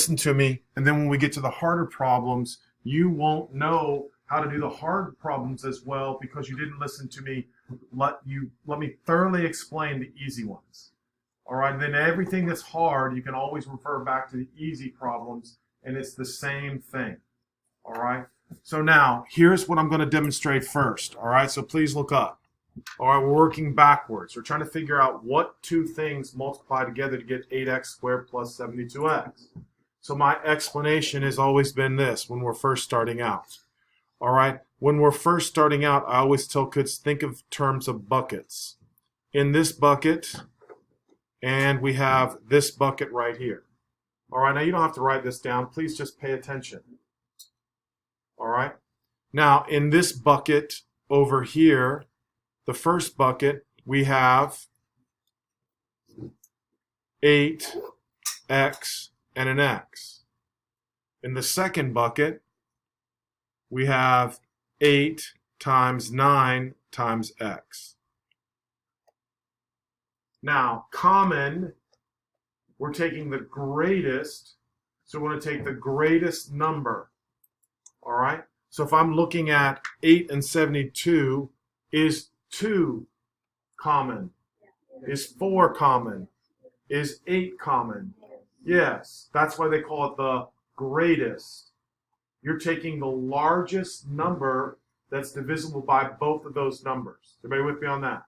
listen to me, and then when we get to the harder problems, you won't know how to do the hard problems as well because you didn't listen to me. Let me thoroughly explain the easy ones. All right, and then everything that's hard, you can always refer back to the easy problems, and it's the same thing. All right, so now here's what I'm going to demonstrate first. All right, so please look up. All right, we're working backwards. We're trying to figure out what two things multiply together to get 8x squared plus 72x. So my explanation has always been this when we're first starting out. All right, when we're first starting out, I always tell kids think of terms of buckets. In this bucket, and we have this bucket right here. All right, now you don't have to write this down. Please just pay attention. All right, now in this bucket over here, the first bucket, we have 8x and an x. In the second bucket, we have 8 times 9 times x. Now, common, we're taking the greatest, so we're going to take the greatest number. All right? So if I'm looking at 8 and 72, is 2 common? Is 4 common? Is 8 common? Yes, that's why they call it the greatest. You're taking the largest number that's divisible by both of those numbers. Everybody with me on that?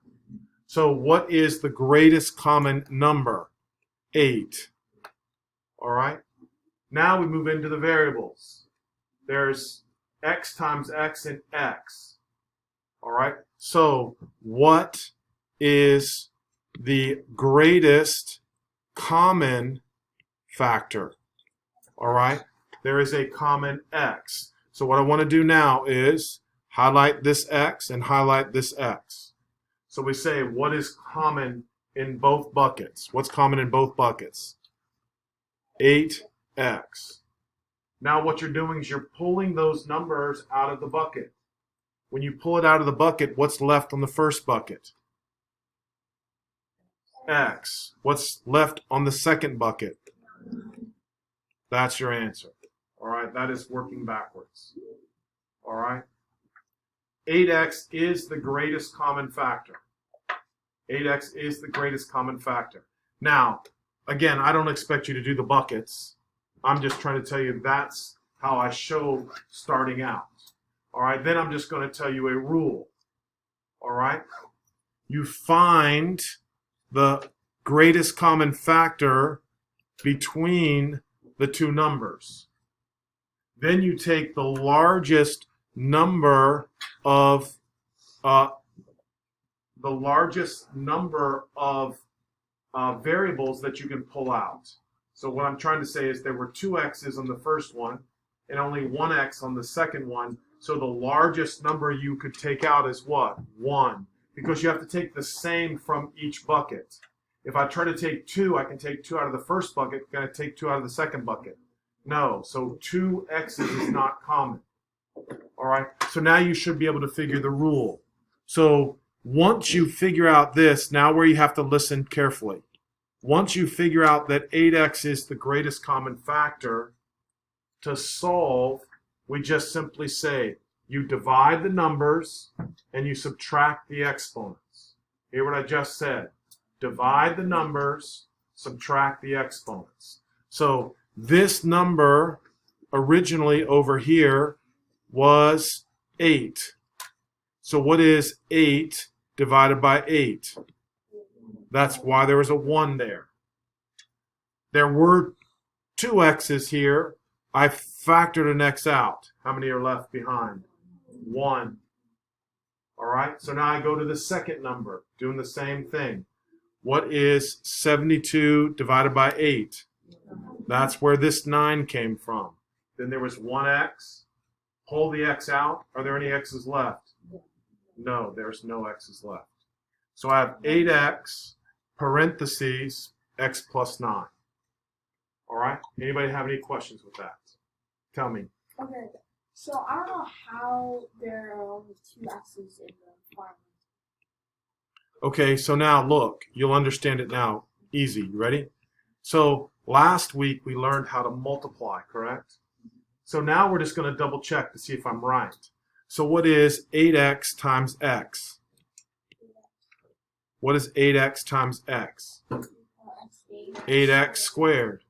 So what is the greatest common number? 8. All right? Now we move into the variables. There's x times x and x. All right? So what is the greatest common factor? All right? There is a common x. So what I want to do now is highlight this x and highlight this x. So we say what is common in both buckets? What's common in both buckets? 8x. Now what you're doing is you're pulling those numbers out of the bucket. When you pull it out of the bucket, what's left on the first bucket? X. What's left on the second bucket? That's your answer. All right, that is working backwards. All right. 8x is the greatest common factor. 8x is the greatest common factor. Now, again, I don't expect you to do the buckets. I'm just trying to tell you that's how I show starting out. All right, then I'm just going to tell you a rule. All right, you find the greatest common factor between the two numbers. Then you take the largest number of variables that you can pull out. So what I'm trying to say is there were 2 x's on the first one and only 1 x on the second one. So the largest number you could take out is what? 1. Because you have to take the same from each bucket. If I try to take 2, I can take 2 out of the first bucket. Can I take 2 out of the second bucket? No. So 2 x's is not common. All right. So now you should be able to figure the rule. So once you figure out this, now where you have to listen carefully. Once you figure out that 8x is the greatest common factor, to solve, we just simply say you divide the numbers and you subtract the exponents. Hear what I just said. Divide the numbers, subtract the exponents. So this number originally over here was 8. So what is 8 divided by 8? That's why there was a 1 there. There were 2 x's here. I factored an x out. How many are left behind? 1. All right, so now I go to the second number, doing the same thing. What is 72 divided by 8? That's where this 9 came from. Then there was 1x. Pull the x out. Are there any x's left? No, there's no x's left. So I have 8x, parentheses, x plus 9. All right? Anybody have any questions with that? Tell me. Okay, so I don't know how there are only 2 x's in the final. Okay, so now look, you'll understand it now. Easy. You ready? So Last week we learned how to multiply, correct? So now we're just going to double check to see if I'm right. So what is 8x times x? What is 8x times x? 8x squared.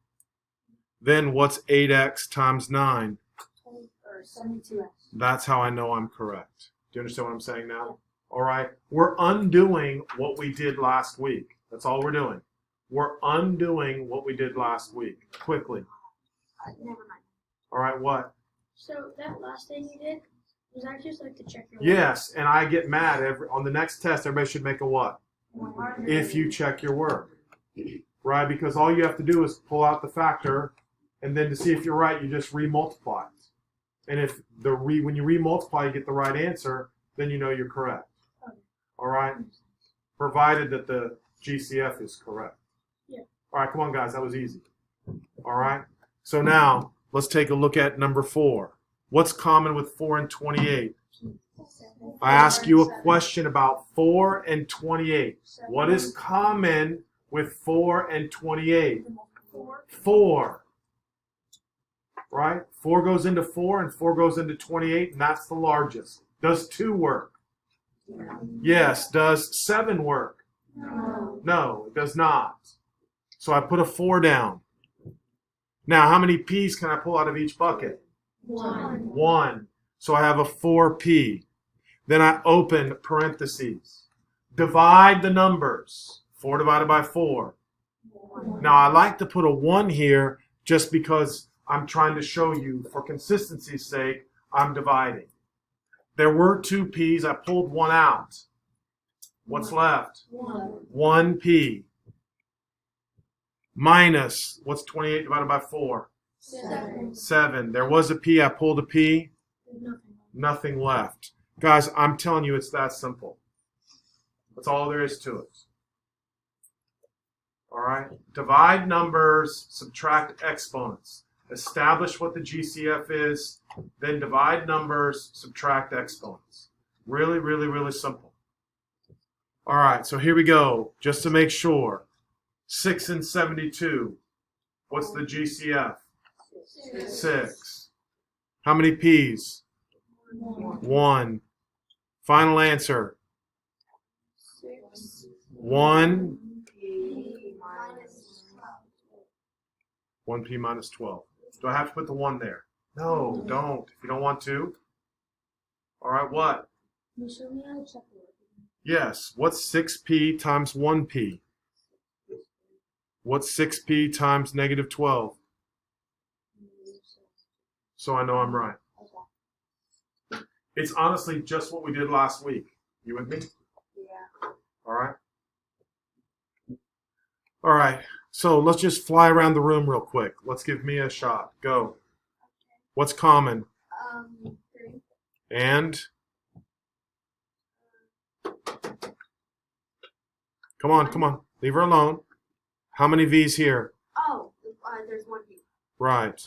Then what's 8x times 9? 72x. That's how I know I'm correct. Do you understand what I'm saying now? All right. We're undoing what we did last week. That's all we're doing. We're undoing what we did last week. Quickly. Never mind. All right, what? So that last thing you did, was that just like to check your Yes, and I get mad on the next test. Everybody should make a what? work? If you check your work. Right? Because all you have to do is pull out the factor, and then to see if you're right, you just remultiply it. And if when you remultiply, you get the right answer, then you know you're correct. Okay. All right? Provided that the GCF is correct. Yeah. All right, come on, guys. That was easy. All right? So now, let's take a look at number 4. What's common with 4 and 28? I ask you a question about 4 and 28. What is common with 4 and 28? 4. Right? 4 goes into 4 and 4 goes into 28, and that's the largest. Does 2 work? Yes. Does 7 work? No, it does not. So I put a 4 down. Now, how many P's can I pull out of each bucket? 1. So I have a 4P. Then I open parentheses. Divide the numbers. 4 divided by 4. Now, I like to put a 1 here just because I'm trying to show you, for consistency's sake, I'm dividing. There were 2 P's. I pulled 1 out. What's left? 1P. Minus, what's 28 divided by 4? 7. There was a P. I pulled a P. Nothing left. Guys, I'm telling you, it's that simple. That's all there is to it. All right? Divide numbers, subtract exponents. Establish what the GCF is, then divide numbers, subtract exponents. Really, really, really simple. All right, so here we go. Just to make sure. 6 and 72. What's the GCF? 6. How many P's? 1. Final answer. 1. 1P minus 12. Do I have to put the 1 there? No, don't. If you don't want to. All right, what? Yes. What's 6P times 1P? What's 6P times negative 12? So I know I'm right. It's honestly just what we did last week. You with me? Yeah. All right. All right. So let's just fly around the room real quick. Let's give Mia a shot. Go. What's common? 3. And? Come on, come on. Leave her alone. How many V's here? Oh, there's 1 V. Right.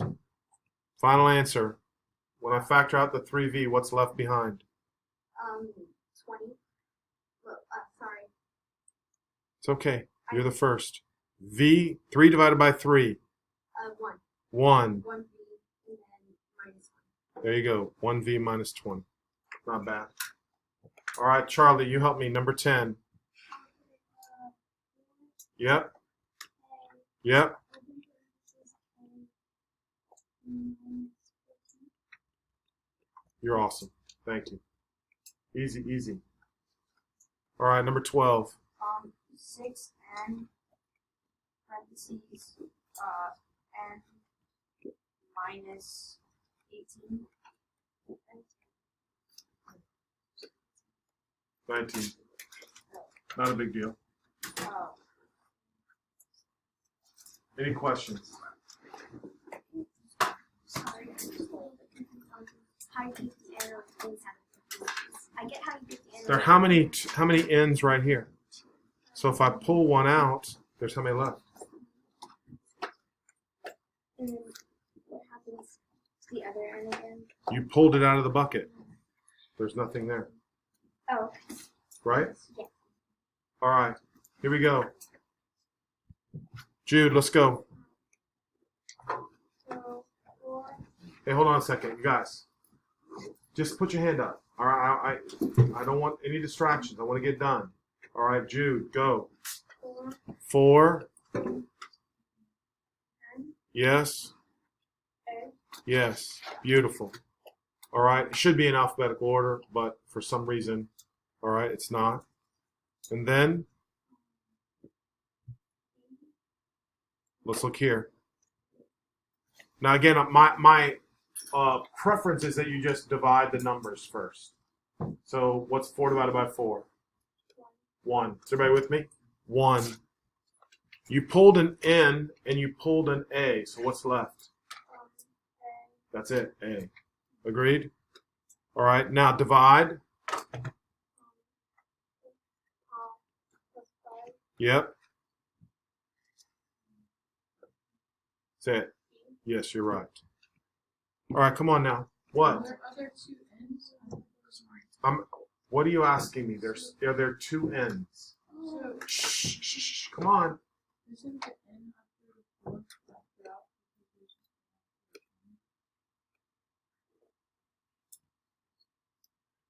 Final answer. When I factor out the 3V, what's left behind? 20. Well, sorry. It's okay. You're the first. V, 3 divided by 3. 1. 1. 1 V and then minus 1. There you go. 1V minus 20. Not bad. All right, Charlie, you help me. Number 10. Yep. Yep. You're awesome. Thank you. Easy, easy. All right, number 12. 6 and parentheses and minus 18. 19. Not a big deal. Any questions? Sorry, how you get the arrow I get how you get the arrow. There are how many ends right here? So if I pull one out, there's how many left? And then what happens to the other end again? You pulled it out of the bucket. There's nothing there. Oh, Right? yeah. All right. Here we go. Jude, let's go. Hey, hold on a second, you guys. Just put your hand up. All right, I don't want any distractions. I want to get done. All right, Jude, go. 4, 4. 10, Yes. 8, Yes. Beautiful. All right. It should be in alphabetical order, but for some reason, all right, it's not. And then let's look here. Now again, my preference is that you just divide the numbers first. So what's 4 divided by 4? 1. Is everybody with me? 1. You pulled an N and you pulled an A. So what's left? That's it. A. Agreed? All right. Now divide. Yep. That's it. Yes, you're right. All right. Come on now. What? Are there 2 ends? What are you asking me? Are there 2 ends? So, Shh. Come on. isn't the end after the 4th left out?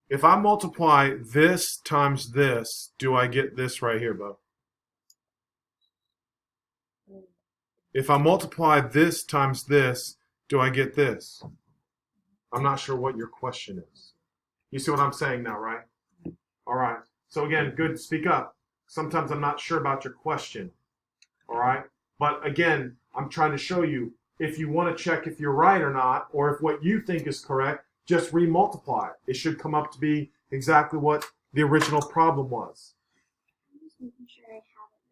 If I multiply this times this, do I get this right here, Bo? If I multiply this times this, do I get this? I'm not sure what your question is. You see what I'm saying now, right? All right. So again, good, speak up. Sometimes I'm not sure about your question. All right. But again, I'm trying to show you if you want to check if you're right or not, or if what you think is correct, just remultiply it. It should come up to be exactly what the original problem was. I'm just making sure I have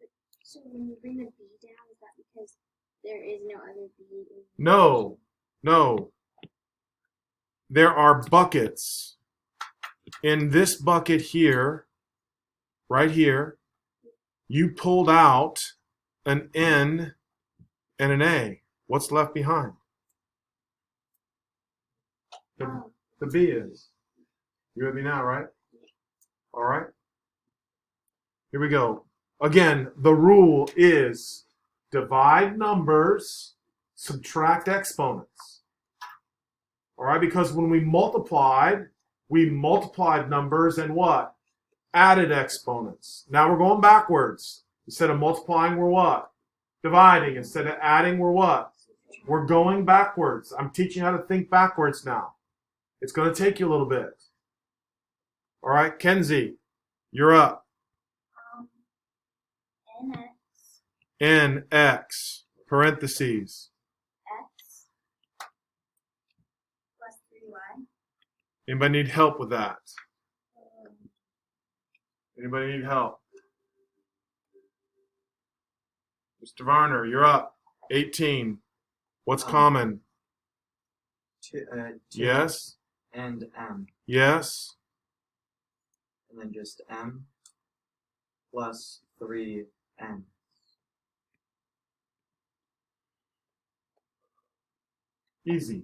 it. But, so when you bring the B down, is that because there is no other B? No. There are buckets. In this bucket here, right here, you pulled out an N and an A. What's left behind? The B is. You with me now, right? All right. Here we go. Again, the rule is divide numbers, subtract exponents. All right, because when we multiplied numbers and what? Added exponents. Now we're going backwards. Instead of multiplying, we're what? Dividing. Instead of adding, we're what? We're going backwards. I'm teaching you how to think backwards now. It's going to take you a little bit. All right, Kenzie, you're up. NX, NX, parentheses. X, plus 3Y. Anybody need help with that? Anybody need help? Mr. Varner, you're up. 18. What's common? 2 Yes. and M, Yes. and then just M plus 3N. Easy.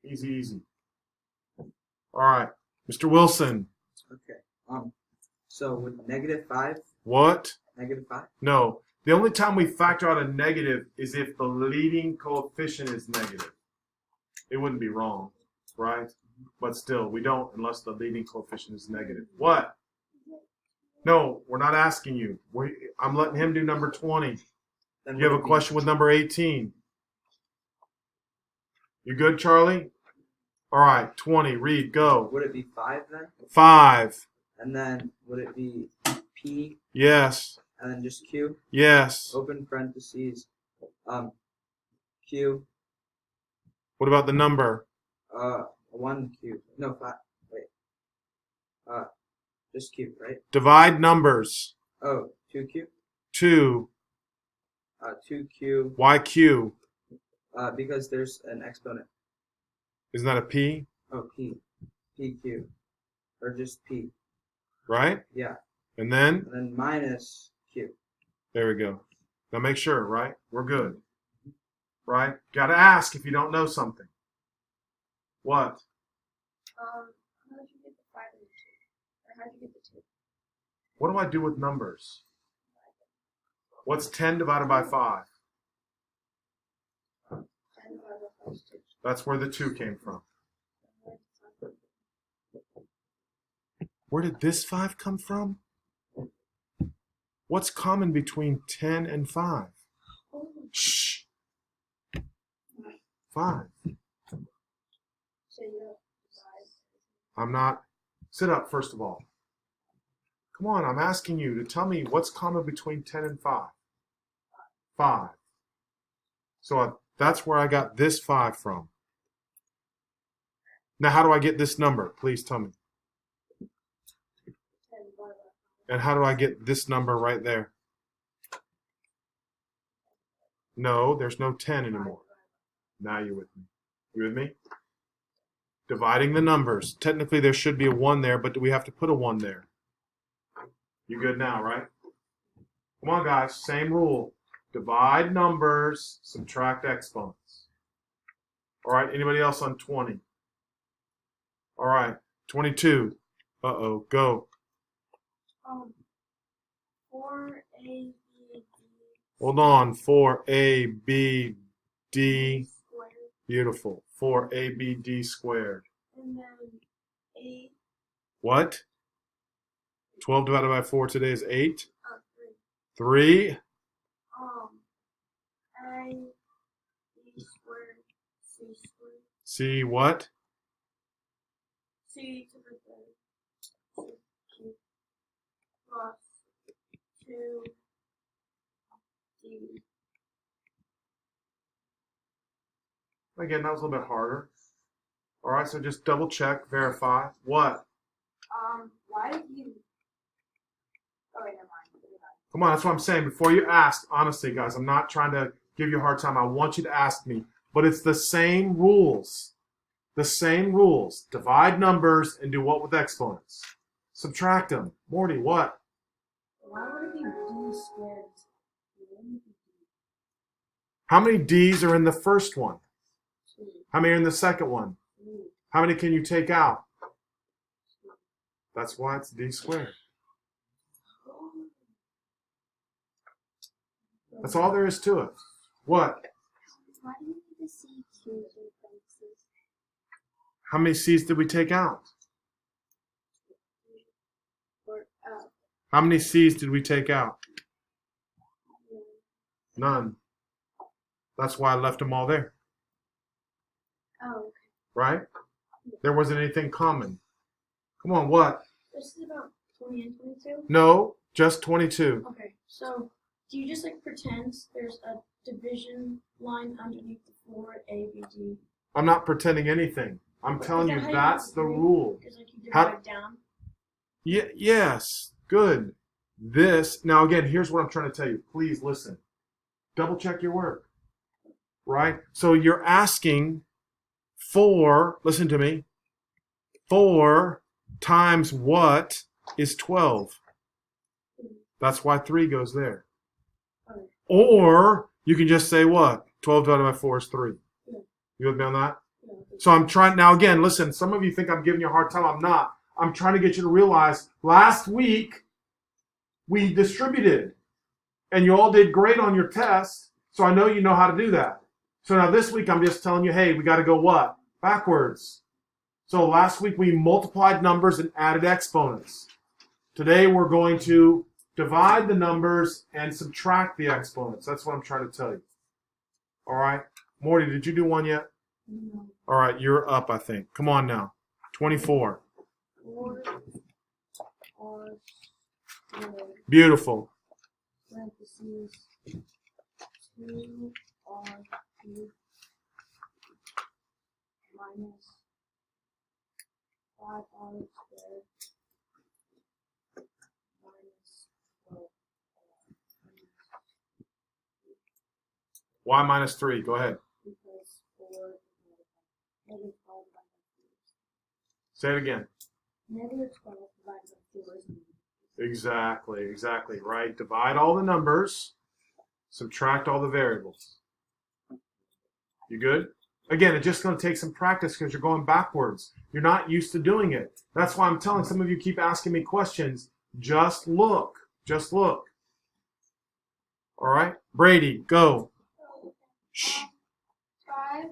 Easy. All right. Mr. Wilson. Okay. So with -5, What? -5. No. The only time we factor out a negative is if the leading coefficient is negative. It wouldn't be wrong, right? But still, we don't unless the leading coefficient is negative. What? No, we're not asking you. I'm letting him do number 20. Then You have would a it be- question with number 18. You good, Charlie? All right, 20. Read, go. Would it be 5 then? 5. And then would it be P Yes. and then just Q? Yes. Open parentheses. Q. What about the number? 1Q. No, 5. Wait. Just Q, right? Divide numbers. Oh, 2Q. 2. 2Q. Why Q? Because there's an exponent. Isn't that a P? Oh, P. PQ. Or just P. Right? Yeah. And then? And then minus Q. There we go. Now make sure, right? We're good. Right? Got to ask if you don't know something. What? How did you get the 5 and the 2? Or how did you get the 2? What do I do with numbers? What's 10 divided by 5? 10 divided by 5 is 2. That's where the 2 came from. Where did this 5 come from? What's common between 10 and 5? Shh. 5. So you have to divide. I'm not. Sit up, first of all. Come on, I'm asking you to tell me what's common between 10 and 5. 5. So that's where I got this 5 from. Now, how do I get this number? Please tell me. 10 divided by 5. And how do I get this number right there? No, there's no 10 anymore. Now you're with me. You with me? Dividing the numbers. Technically, there should be a 1 there, but do we have to put a 1 there? You good now, right? Come on, guys. Same rule. Divide numbers, subtract exponents. All right, anybody else on 20? All right, 22. Uh-oh, go. 4A, B, D. Hold on. 4AB Squared. Beautiful. 4ABD squared. And then 8, What? 12 divided by 4 today is 8. 3. 3. A, B squared, C squared. C what? C to the third. C plus 2 D. Again, that was a little bit harder. All right, so just double check, verify. What? Why did you? Oh wait, never mind. Come on, that's what I'm saying. Before you ask, honestly, guys, I'm not trying to give you a hard time. I want you to ask me. But it's the same rules. The same rules. Divide numbers and do what with exponents? Subtract them. Morty, what? Why would it be D squared? How many D's are in the first one? 2, How many are in the second one? 3. How many can you take out? That's why it's D squared. That's all there is to it. What? Why do you need the C cubed in parentheses? How many C's did we take out? Or How many C's did we take out? None. That's why I left them all there. oh, okay. Right? There wasn't anything common. Come on, what? This is about 20 and 22. No, just 22. Okay, so do you just like pretend there's a division line underneath the 4ABD? I'm not pretending anything. I'm telling Is you that how you that's the do it? rule. Because like you How- divide down. Yes, good. This, now again, here's what I'm trying to tell you. Please listen. Double check your work. Right? So you're asking for, listen to me, 4 times what is 12? That's why 3 goes there. Okay. Or you can just say what? 12 divided by 4 is 3. Yeah. You with me on that? Yeah. So I'm trying, now again, listen, some of you think I'm giving you a hard time. I'm not. I'm trying to get you to realize last week we distributed and you all did great on your test. So I know you know how to do that. So now this week I'm just telling you, hey, we got to go what? Backwards. So last week we multiplied numbers and added exponents. Today we're going to divide the numbers and subtract the exponents. That's what I'm trying to tell you. All right. Morty, did you do one yet? No. All right, you're up, I think. Come on now. 24. 4 R squared Beautiful. parentheses 2 R cubed minus 5 R squared minus 12 Y minus 3. Go ahead. because 4 negative 5 divided by 2. Say it again. Negative 12 divided by 4 is negative. Exactly. Right. Divide all the numbers. Subtract all the variables. You good? Again, it's just going to take some practice because you're going backwards. You're not used to doing it. That's why I'm telling some of you keep asking me questions. Just look. Just look. All right? Brady, go. Shh. 5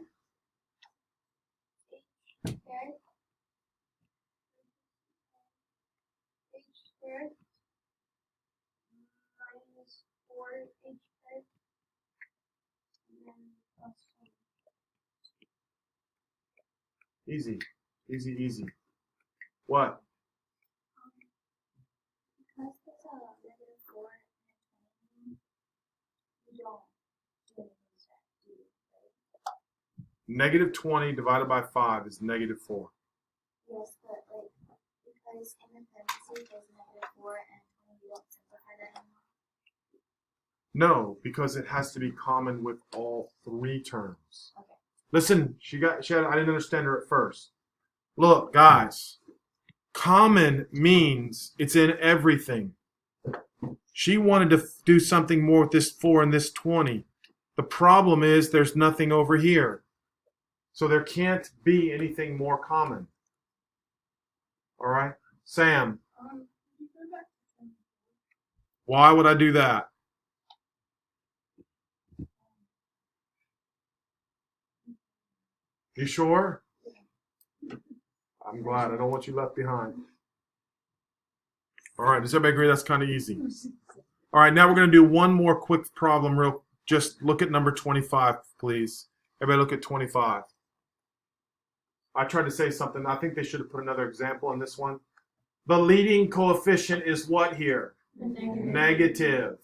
squared minus 4h squared and then plus 20. Easy. Easy, easy. What? Because it's a negative 4 and 20, we don't do anything to that, do we? Right? Negative 20 divided by 5 is negative 4. Yes, but like, because in the parentheses there's negative 4 and 20, we don't simplify that anymore. No, because it has to be common with all three terms. Okay. Listen, I didn't understand her at first. Look, guys, common means it's in everything. She wanted to do something more with this 4 and this 20. The problem is there's nothing over here. So there can't be anything more common. All right? Sam, Could you go back to 24? why would I do that? You sure? I'm glad. I don't want you left behind. All right. Does everybody agree that's kind of easy? All right. Now we're going to do one more quick problem. Just look at number 25, please. Everybody look at 25. I tried to say something. I think they should have put another example in this one. The leading coefficient is what here? Negative.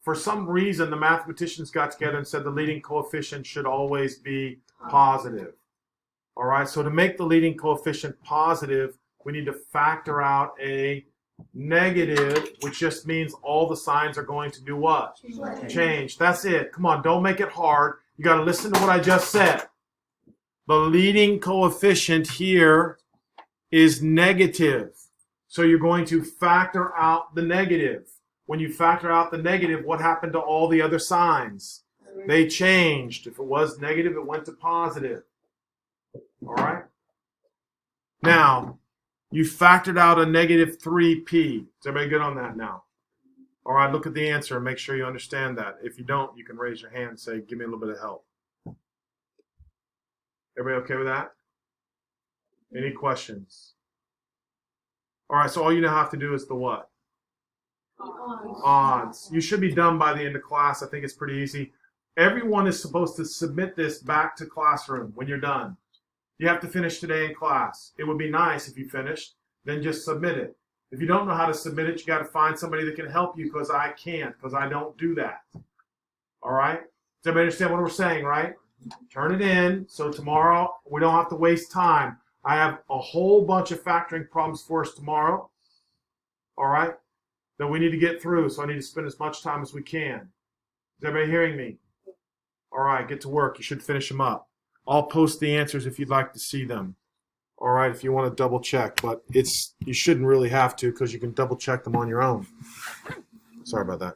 For some reason, the mathematicians got together and said the leading coefficient should always be positive. All right, so to make the leading coefficient positive, we need to factor out a negative, which just means all the signs are going to do what? Change. That's it. Come on, don't make it hard. You got to listen to what I just said. The leading coefficient here is negative. So you're going to factor out the negative. When you factor out the negative, what happened to all the other signs? They changed. If it was negative, it went to positive. All right? Now, you factored out a negative 3p. Is everybody good on that now? All right, look at the answer and make sure you understand that. If you don't, you can raise your hand and say, give me a little bit of help. Everybody okay with that? Any questions? All right, so all you now have to do is the what? Odds. You should be done by the end of class. I think it's pretty easy. Everyone is supposed to submit this back to classroom when you're done. You have to finish today in class. It would be nice if you finished, then just submit it. If you don't know how to submit it, you got to find somebody that can help you because I can't, because I don't do that. All right? Does everybody understand what we're saying, right? Turn it in so tomorrow we don't have to waste time. I have a whole bunch of factoring problems for us tomorrow. All right? That we need to get through, so I need to spend as much time as we can. Is everybody hearing me? All right, get to work. You should finish them up. I'll post the answers if you'd like to see them. All right, if you want to double check, but you shouldn't really have to because you can double check them on your own. Sorry about that.